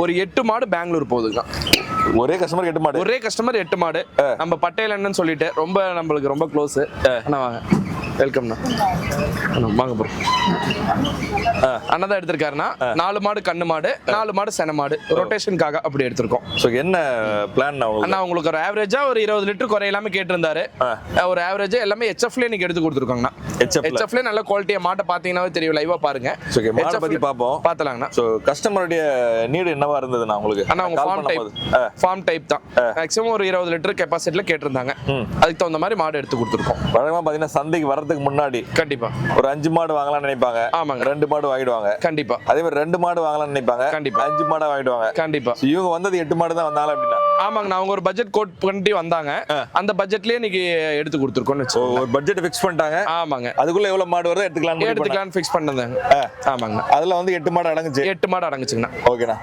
ஒரு 8 மாடு பெங்களூர் போகுதுங்க. ஒரே கஸ்டமர் 8 மாடு. ஒரே கஸ்டமர் 8 மாடு. நம்ம பட்டேல் அண்ணன் சொல்லிட்டு நம்மளுக்கு ரொம்ப க்ளோஸ். அண்ணா வாங்க, வெல்கம்ண்ணா. வாங்க ப்ரோ. அண்ணா தான் எடுத்திருக்காருண்ணா. 4 மாடு கண்ணு மாடு, 4 மாடு சென மாடு, ரொட்டேஷனுக்காக அப்படி எடுத்திருக்கோம். ஸோ என்ன பிளான் அண்ணா? உங்களுக்கு ஒரு ஆவரேஜா ஒரு 20 லிட்டர் குறையில்லாம கேட்டிருந்தாரு. ஒரு ஆவரேஜா எல்லாமே HFல நீங்க எடுத்து கொடுத்துருக்காங்கண்ணா. HFல நல்ல குவாலிட்டியா மாட்டை பாத்தீங்கன்னாவே தெரியும், லைவா பாருங்க. மாடை பத்தி பாப்போம், பாத்தலாங்கண்ணா. ஸோ கஸ்டமருடைய நீடு என்னவா இருந்ததுண்ணா உங்களுக்கு? அண்ணா உங்க ஃபார்ம் டைப் தான். மேக்ஸிமம் ஒரு 20 லிட்டர் கெப்பாசிட்டில கேட்டிருந்தாங்க. அதுக்கு தகுந்த மாதிரி மாடு எடுத்து கொடுத்துருக்கோம். வழக்கமா பாத்தீங்கன்னா சந்தைக்கு வரதுக்கு முன்னாடி கண்டிப்பா ஒரு 5 மாடு வாங்கலாம்னு நினைப்பாங்க. ஆமாங்க. 2 மாடு வாங்கிடுவாங்க. கண்டிப்பா. அதே மாதிரி 2 மாடு வாங்கலாம்னு நினைப்பாங்க. கண்டிப்பா. 5 மாடு வாங்கிடுவாங்க. கண்டிப்பா. இவங்க வந்தது 8 மாடு தான் வந்தாங்க அப்படின்னா? ஆமாங்க. அவங்க ஒரு பட்ஜெட் கோட் பண்ணி வந்தாங்க. அந்த பட்ஜெட்லயே இன்னைக்கு எடுத்து கொடுத்துருக்கோம்னு வச்சுக்கோங்க. ஒரு பட்ஜெட் ஃபிக்ஸ் பண்ணிட்டாங்க. ஆமாங்க. அதுக்குள்ள எவ்வளவு மாடு வருதோ எடுத்துக்கலாம் ஃபிக்ஸ் பண்ணதாங்க. ஆமாங்க. அதுல வந்து 8 மாடு அடங்குச்சு. 8 மாடு அடங்குச்சுங்கண்ணா. ஓகேண்ணா.